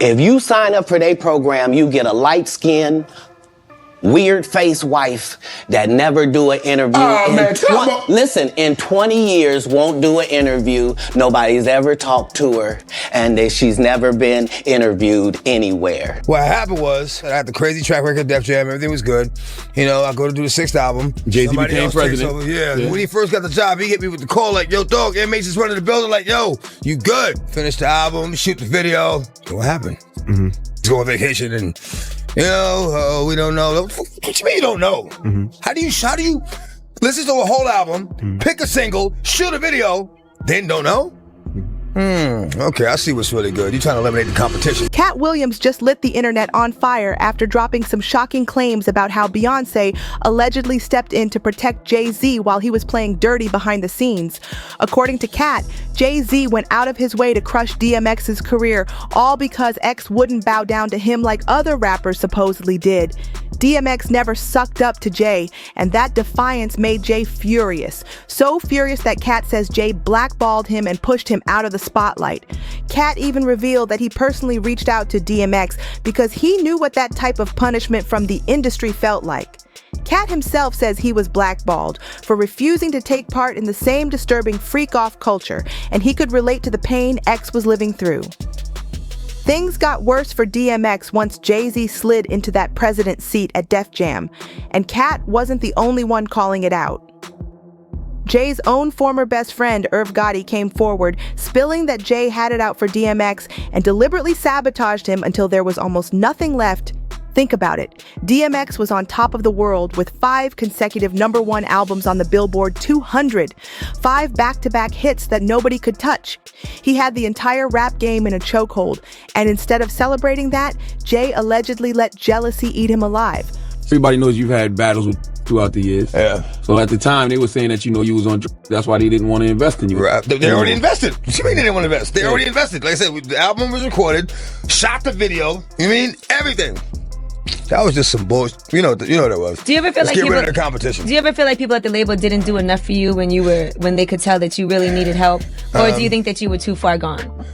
If you sign up for their program, you get a light-skinned, weird-faced wife that never do an interview. Oh, man, come on. Listen, in 20 years, won't do an interview. Nobody's ever talked to her, and she's never been interviewed anywhere. What happened was, I had the crazy track record, Def Jam, everything was good. You know, I go to do the 6th album. Jay-Z became president. Yeah. When he first got the job, he hit me with the call like, yo, dog, DMX is running the building like, yo, you good? Finish the album, shoot the video. What happened? Let's go on vacation and, you know, we don't know. What you mean you don't know? How do you listen to a whole album, pick a single, shoot a video, then don't know? Okay, I see what's really good. You're trying to eliminate the competition. Katt Williams just lit the internet on fire after dropping some shocking claims about how Beyonce allegedly stepped in to protect Jay-Z while he was playing dirty behind the scenes. According to Katt, Jay-Z went out of his way to crush DMX's career, all because X wouldn't bow down to him like other rappers supposedly did. DMX never sucked up to Jay, and that defiance made Jay furious. So furious that Katt says Jay blackballed him and pushed him out of the spotlight. Katt even revealed that he personally reached out to DMX because he knew what that type of punishment from the industry felt like. Katt himself says he was blackballed for refusing to take part in the same disturbing freak-off culture, and he could relate to the pain X was living through. Things got worse for DMX once Jay-Z slid into that president seat at Def Jam, and Katt wasn't the only one calling it out. Jay's own former best friend, Irv Gotti, came forward, spilling that Jay had it out for DMX and deliberately sabotaged him until there was almost nothing left. Think about it. DMX was on top of the world with 5 consecutive #1 albums on the Billboard 200, 5 back-to-back hits that nobody could touch. He had the entire rap game in a chokehold, and instead of celebrating that, Jay allegedly let jealousy eat him alive. Everybody knows you've had battles throughout the years. Yeah. So at the time, they were saying that, you was on drugs. That's why they didn't want to invest in you. Right. They already invested. What you mean they didn't want to invest? They already invested. Like I said, the album was recorded, shot the video, everything. That was just some bullshit. You know what that was. Do you ever feel Let's get rid of the competition. Do you ever feel like people at the label didn't do enough for you when they could tell that you really needed help? Or do you think that you were too far gone?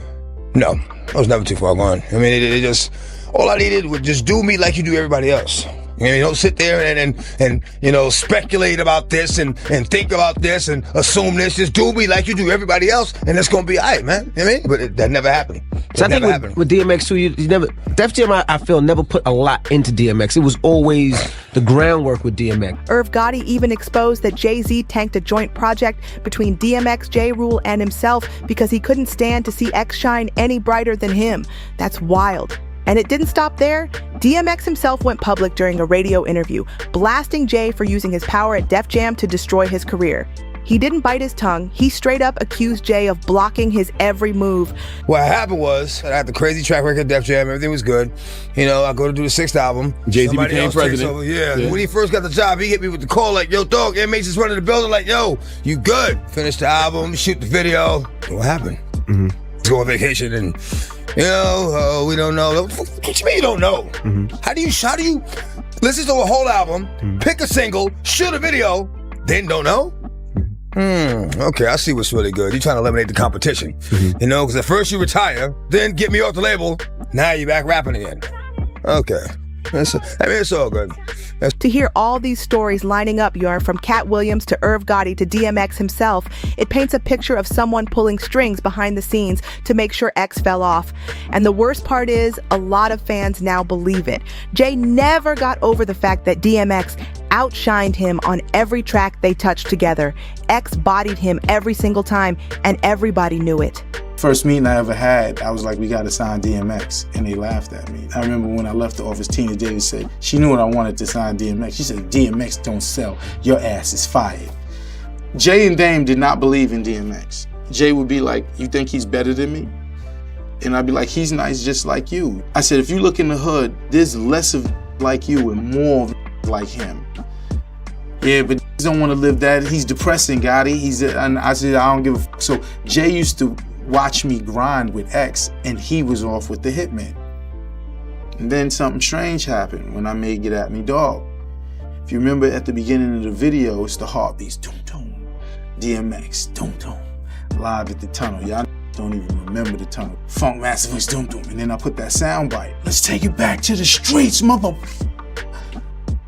No, I was never too far gone. I mean, they just, all I needed was just do me like you do everybody else. Don't sit there and speculate about this and think about this and assume this. Just do me like you do everybody else, and it's gonna be all right, man. You know what I mean? But that never happened. So I think with DMX too, you never, Def Jam, I feel, never put a lot into DMX. It was always the groundwork with DMX. Irv Gotti even exposed that Jay-Z tanked a joint project between DMX, J. Rule, and himself because he couldn't stand to see X shine any brighter than him. That's wild. And it didn't stop there. DMX himself went public during a radio interview, blasting Jay for using his power at Def Jam to destroy his career. He didn't bite his tongue. He straight up accused Jay of blocking his every move. What happened was, I had the crazy track record, Def Jam, everything was good. I go to do the 6th album. Jay-Z became president. Yeah. When he first got the job, he hit me with the call like, yo, dog, DMX is running the building like, yo, you good? Finish the album, shoot the video. What happened? Let's go on vacation and, we don't know. What you mean you don't know? How do you listen to a whole album, pick a single, shoot a video, then don't know? Okay, I see what's really good. You're trying to eliminate the competition. Because at first you retire, then get me off the label, now you're back rapping again. Okay. It's all good. To hear all these stories lining up, from Katt Williams to Irv Gotti to DMX himself, it paints a picture of someone pulling strings behind the scenes to make sure X fell off. And the worst part is, a lot of fans now believe it. Jay never got over the fact that DMX outshined him on every track they touched together. X bodied him every single time, and everybody knew it. First meeting I ever had, I was like, we gotta sign DMX, and they laughed at me. I remember when I left the office, Tina Davis said, she knew what I wanted to sign DMX. She said, DMX don't sell, your ass is fired. Jay and Dame did not believe in DMX. Jay would be like, you think he's better than me? And I'd be like, he's nice just like you. I said, if you look in the hood, there's less of like you and more of like him. Yeah, but he don't want to live that. He's depressing, Gotti. And I said, I don't give a f. So Jay used to watch me grind with X, and he was off with the Hitman. And then something strange happened when I made Get At Me Dog. If you remember at the beginning of the video, it's the heartbeats, doom, doom. DMX, doom, doom. Live at the tunnel. Y'all Don't even remember the time. Funk Massive was doom doom. And then I put that sound bite. Let's take it back to the streets, mother.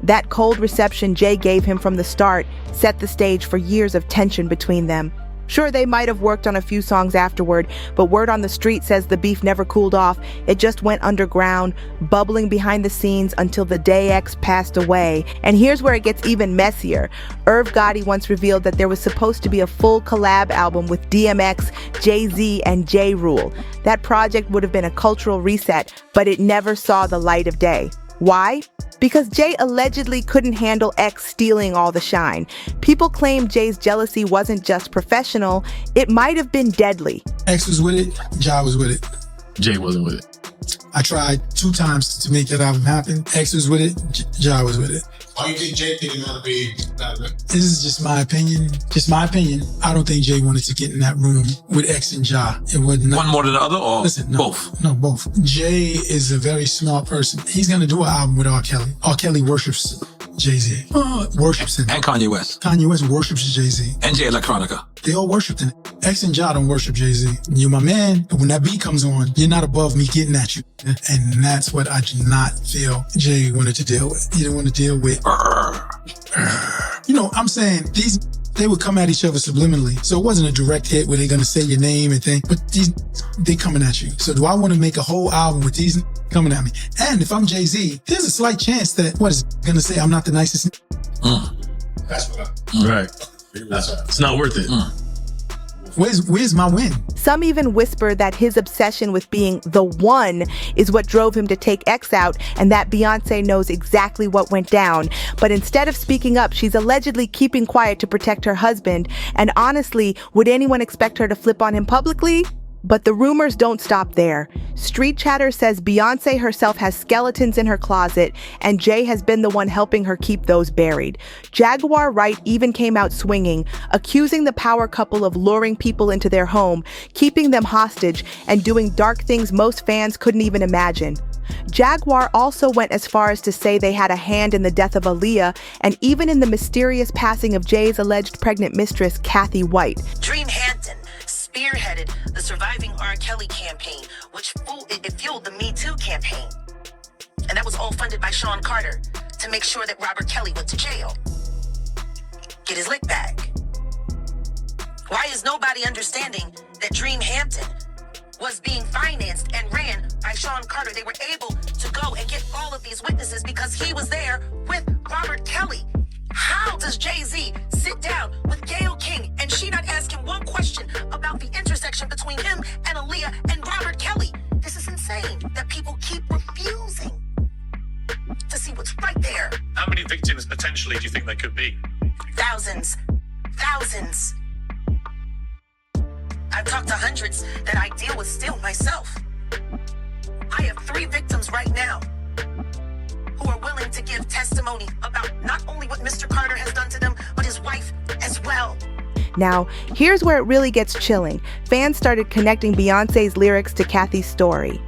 That cold reception Jay gave him from the start set the stage for years of tension between them. Sure, they might have worked on a few songs afterward, but word on the street says the beef never cooled off. It just went underground, bubbling behind the scenes until the day X passed away. And here's where it gets even messier. Irv Gotti once revealed that there was supposed to be a full collab album with DMX, Jay-Z, and J. Rule. That project would have been a cultural reset, but it never saw the light of day. Why? Because Jay allegedly couldn't handle X stealing all the shine. People claim Jay's jealousy wasn't just professional, it might have been deadly. X was with it, Ja was with it. Jay wasn't with it. I tried 2 times to make that album happen. X was with it, Ja was with it. Why do you think Jay didn't want to be that good? This is just my opinion. Just my opinion. I don't think Jay wanted to get in that room with X and Ja. It was not. One more than the other, or Listen, no, both? No, both. Jay is a very smart person. He's going to do an album with R. Kelly. R. Kelly worships Jay-Z. Worships him. And Kanye West. Kanye West worships Jay-Z. And Jay Electronica. They all worship him. X and Ja don't worship Jay-Z. You're my man. When that beat comes on, you're not above me getting at you. And that's what I do not feel Jay wanted to deal with. He didn't want to deal with. You know, I'm saying they would come at each other subliminally. So it wasn't a direct hit where they're going to say your name and things, but they coming at you. So do I want to make a whole album with these coming at me? And if I'm Jay-Z, there's a slight chance that, what is going to say, I'm not the nicest. That's what right. That's right. It's not worth it. Where's my win? Some even whisper that his obsession with being the one is what drove him to take X out, and that Beyonce knows exactly what went down. But instead of speaking up, she's allegedly keeping quiet to protect her husband. And honestly, would anyone expect her to flip on him publicly? But the rumors don't stop there. Street chatter says Beyonce herself has skeletons in her closet, and Jay has been the one helping her keep those buried. Jaguar Wright even came out swinging, accusing the power couple of luring people into their home, keeping them hostage, and doing dark things most fans couldn't even imagine. Jaguar also went as far as to say they had a hand in the death of Aaliyah, and even in the mysterious passing of Jay's alleged pregnant mistress, Kathy White. Dream Hampton spearheaded the Surviving R. Kelly campaign, which fueled the Me Too campaign. And that was all funded by Sean Carter to make sure that Robert Kelly went to jail. Get his lick back. Why is nobody understanding that Dream Hampton was being financed and ran by Sean Carter? They were able to go and get all of these witnesses because he was there with Robert Kelly. How does Jay-Z sit down with Gayle King and she not ask him one question about the intersection between him and Aaliyah and Robert Kelly? This is insane that people keep refusing to see what's right there. How many victims potentially do you think there could be? Thousands. Thousands. I've talked to hundreds that I deal with still myself. I have 3 victims right now who are willing to give testimony about not only what Mr. Carter has done to them, but his wife as well. Now, here's where it really gets chilling. Fans started connecting Beyonce's lyrics to Kathy's story.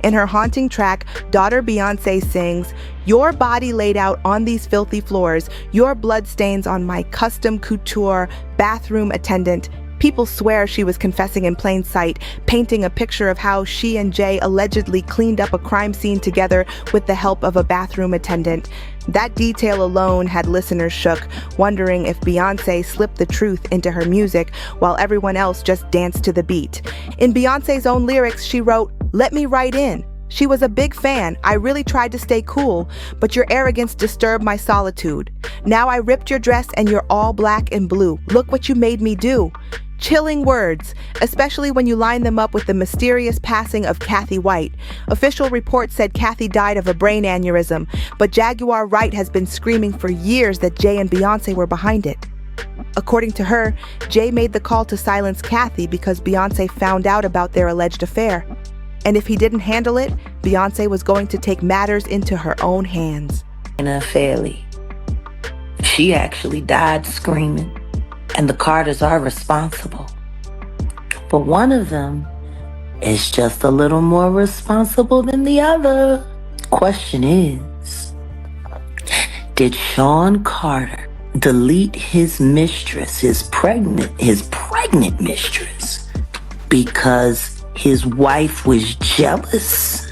In her haunting track, daughter Beyonce sings, "Your body laid out on these filthy floors, your blood stains on my custom couture bathroom attendant." People swear she was confessing in plain sight, painting a picture of how she and Jay allegedly cleaned up a crime scene together with the help of a bathroom attendant. That detail alone had listeners shook, wondering if Beyonce slipped the truth into her music while everyone else just danced to the beat. In Beyonce's own lyrics, she wrote, "Let me right in. She was a big fan. I really tried to stay cool, but your arrogance disturbed my solitude. Now I ripped your dress and you're all black and blue. Look what you made me do." Chilling words, especially when you line them up with the mysterious passing of Kathy White. Official reports said Kathy died of a brain aneurysm, but Jaguar Wright has been screaming for years that Jay and Beyonce were behind it. According to her, Jay made the call to silence Kathy because Beyonce found out about their alleged affair. And if he didn't handle it, Beyonce was going to take matters into her own hands. Fairly. She actually died screaming. And the Carters are responsible. But one of them is just a little more responsible than the other. Question is, did Sean Carter delete his mistress, his pregnant mistress, because his wife was jealous?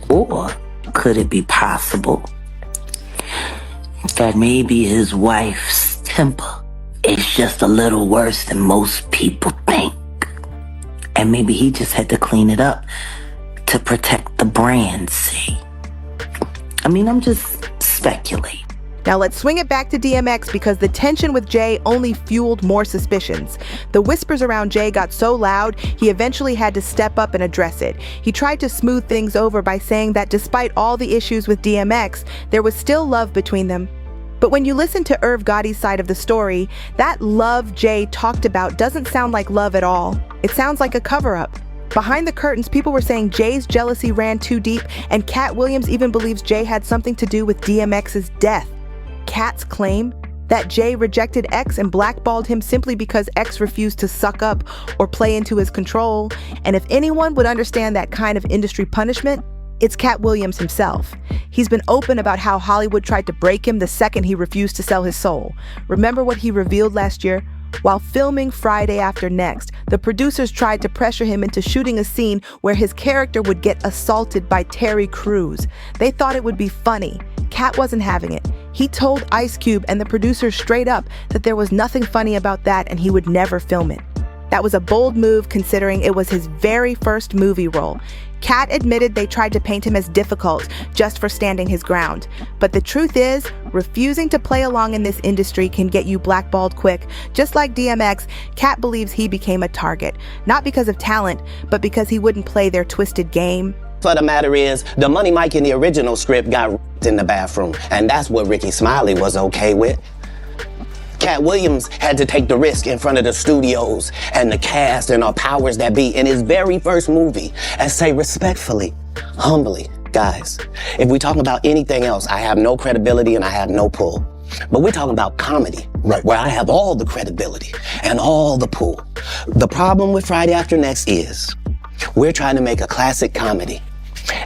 Or could it be possible that maybe his wife's temper is just a little worse than most people think? And maybe he just had to clean it up to protect the brand, see? I mean, I'm just speculating. Now let's swing it back to DMX because the tension with Jay only fueled more suspicions. The whispers around Jay got so loud, he eventually had to step up and address it. He tried to smooth things over by saying that despite all the issues with DMX, there was still love between them. But when you listen to Irv Gotti's side of the story, that love Jay talked about doesn't sound like love at all. It sounds like a cover-up. Behind the curtains, people were saying Jay's jealousy ran too deep, and Katt Williams even believes Jay had something to do with DMX's death. Katt's claim that Jay rejected X and blackballed him simply because X refused to suck up or play into his control. And if anyone would understand that kind of industry punishment, it's Katt Williams himself. He's been open about how Hollywood tried to break him the second he refused to sell his soul. Remember what he revealed last year? While filming Friday After Next, the producers tried to pressure him into shooting a scene where his character would get assaulted by Terry Crews. They thought it would be funny. Katt wasn't having it. He told Ice Cube and the producers straight up that there was nothing funny about that and he would never film it. That was a bold move considering it was his very first movie role. Katt admitted they tried to paint him as difficult just for standing his ground. But the truth is, refusing to play along in this industry can get you blackballed quick. Just like DMX, Katt believes he became a target, not because of talent, but because he wouldn't play their twisted game. For the matter is, the Money Mike in the original script got in the bathroom, and that's what Ricky Smiley was okay with. Katt Williams had to take the risk in front of the studios and the cast and our powers that be in his very first movie and say respectfully, humbly, guys, if we talk about anything else, I have no credibility and I have no pull. But we're talking about comedy, right, where I have all the credibility and all the pull. The problem with Friday After Next is we're trying to make a classic comedy.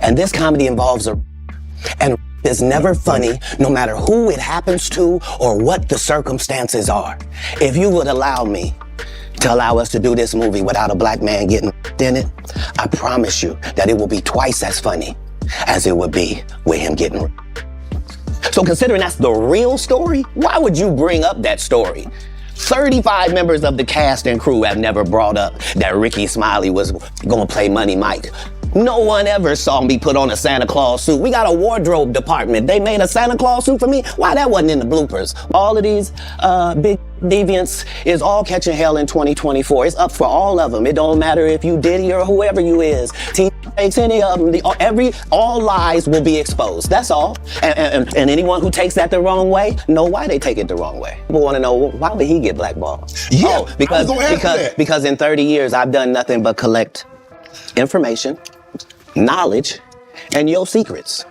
And this comedy involves and is never funny, no matter who it happens to or what the circumstances are. If you would allow me to allow us to do this movie without a black man getting in it, I promise you that it will be twice as funny as it would be with him getting. So considering that's the real story, why would you bring up that story? 35 members of the cast and crew have never brought up that Ricky Smiley was gonna play Money Mike. No one ever saw me put on a Santa Claus suit. We got a wardrobe department. They made a Santa Claus suit for me. Why that wasn't in the bloopers? All of these big deviants is all catching hell in 2024. It's up for all of them. It don't matter if you Diddy or whoever you is. Takes any of them. All lies will be exposed. That's all. And anyone who takes that the wrong way, know why they take it the wrong way. People want to know, why would he get blackballed? Yeah, because in 30 years I've done nothing but collect information, knowledge, and your secrets.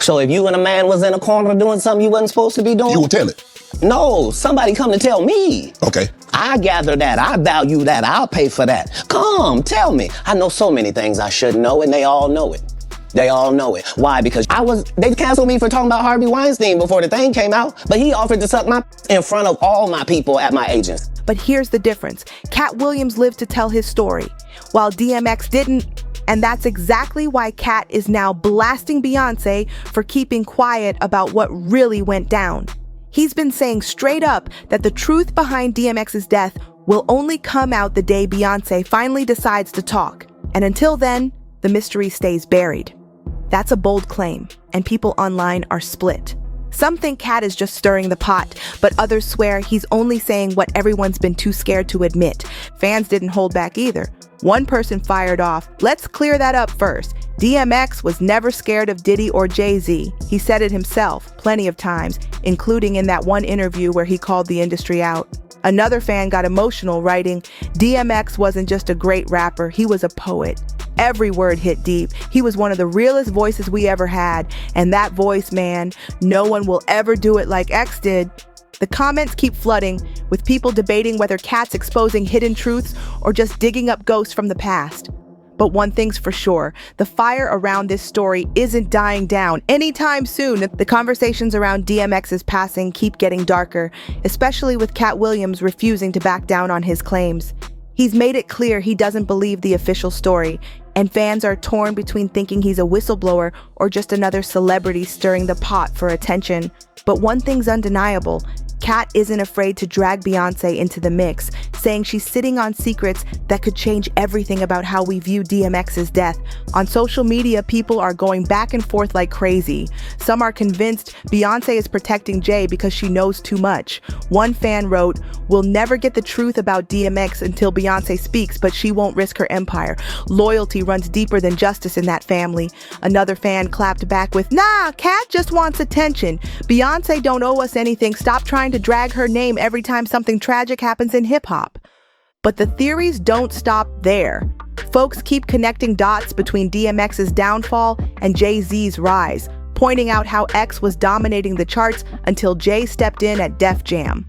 So if you and a man was in a corner doing something you wasn't supposed to be doing, you will tell it. No, somebody come to tell me. Okay. I gather that, I value that, I'll pay for that. Come, tell me. I know so many things I should know, and they all know it. They all know it. Why? Because they canceled me for talking about Harvey Weinstein before the thing came out, but he offered to suck my in front of all my people at my agents. But here's the difference. Katt Williams lived to tell his story, while DMX didn't. And that's exactly why Katt is now blasting Beyonce for keeping quiet about what really went down. He's been saying straight up that the truth behind DMX's death will only come out the day Beyonce finally decides to talk. And until then, the mystery stays buried. That's a bold claim, and people online are split. Some think Katt is just stirring the pot, but others swear he's only saying what everyone's been too scared to admit. Fans didn't hold back either. One person fired off, "Let's clear that up first. DMX was never scared of Diddy or Jay-Z. He said it himself plenty of times, including in that one interview where he called the industry out." Another fan got emotional, writing, "DMX wasn't just a great rapper, he was a poet. Every word hit deep. He was one of the realest voices we ever had. And that voice, man, no one will ever do it like X did." The comments keep flooding, with people debating whether Katt's exposing hidden truths or just digging up ghosts from the past. But one thing's for sure, the fire around this story isn't dying down anytime soon. The conversations around DMX's passing keep getting darker, especially with Katt Williams refusing to back down on his claims. He's made it clear he doesn't believe the official story, and fans are torn between thinking he's a whistleblower or just another celebrity stirring the pot for attention. But one thing's undeniable. Katt isn't afraid to drag Beyonce into the mix, saying she's sitting on secrets that could change everything about how we view DMX's death. On social media, people are going back and forth like crazy. Some are convinced Beyonce is protecting Jay because she knows too much. One fan wrote, "We'll never get the truth about DMX until Beyonce speaks, but she won't risk her empire. Loyalty runs deeper than justice in that family." Another fan clapped back with, "Nah, Katt just wants attention. Beyonce don't owe us anything. Stop trying to drag her name every time something tragic happens in hip-hop." But the theories don't stop there. Folks keep connecting dots between DMX's downfall and Jay-Z's rise, pointing out how X was dominating the charts until Jay stepped in at Def Jam.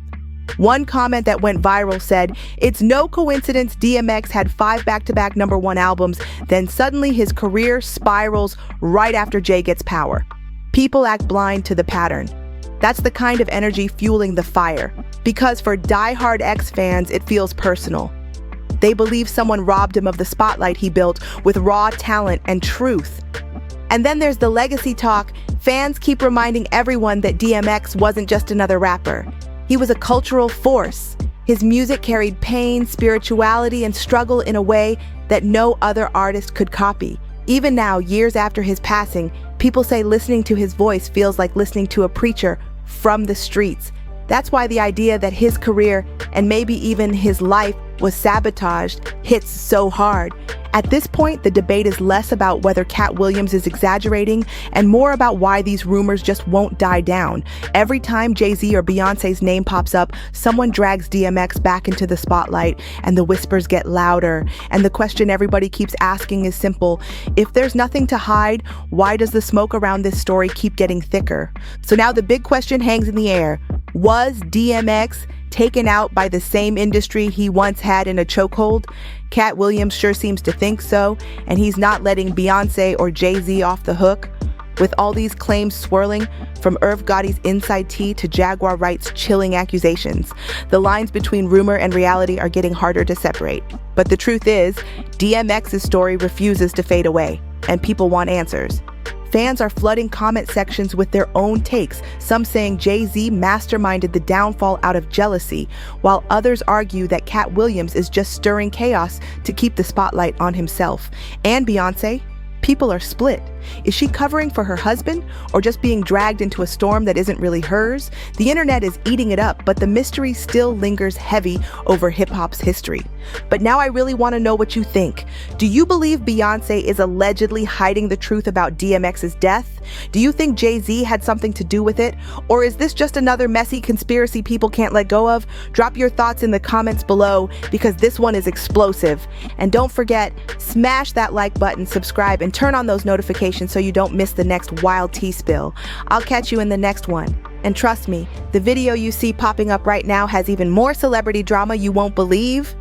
One comment that went viral said, "It's no coincidence DMX had 5 back-to-back #1 albums, then suddenly his career spirals right after Jay gets power." People act blind to the pattern. That's the kind of energy fueling the fire. Because for die-hard X fans, it feels personal. They believe someone robbed him of the spotlight he built with raw talent and truth. And then there's the legacy talk. Fans keep reminding everyone that DMX wasn't just another rapper. He was a cultural force. His music carried pain, spirituality, and struggle in a way that no other artist could copy. Even now, years after his passing, people say listening to his voice feels like listening to a preacher from the streets. That's why the idea that his career, and maybe even his life, was sabotaged hits so hard. At this point, the debate is less about whether Katt Williams is exaggerating and more about why these rumors just won't die down. Every time Jay-Z or Beyonce's name pops up, someone drags DMX back into the spotlight and the whispers get louder. And the question everybody keeps asking is simple. If there's nothing to hide, why does the smoke around this story keep getting thicker? So now the big question hangs in the air. Was DMX taken out by the same industry he once had in a chokehold? Katt Williams sure seems to think so, and he's not letting Beyonce or Jay-Z off the hook. With all these claims swirling, from Irv Gotti's inside tea to Jaguar Wright's chilling accusations, the lines between rumor and reality are getting harder to separate. But the truth is, DMX's story refuses to fade away, and people want answers. Fans are flooding comment sections with their own takes, some saying Jay-Z masterminded the downfall out of jealousy, while others argue that Katt Williams is just stirring chaos to keep the spotlight on himself. And Beyonce? People are split. Is she covering for her husband or just being dragged into a storm that isn't really hers? The internet is eating it up, but the mystery still lingers heavy over hip-hop's history. But now I really want to know what you think. Do you believe Beyonce is allegedly hiding the truth about DMX's death? Do you think Jay-Z had something to do with it? Or is this just another messy conspiracy people can't let go of? Drop your thoughts in the comments below because this one is explosive. And don't forget, smash that like button, subscribe, and turn on those notifications so you don't miss the next wild tea spill. I'll catch you in the next one. And trust me, the video you see popping up right now has even more celebrity drama you won't believe.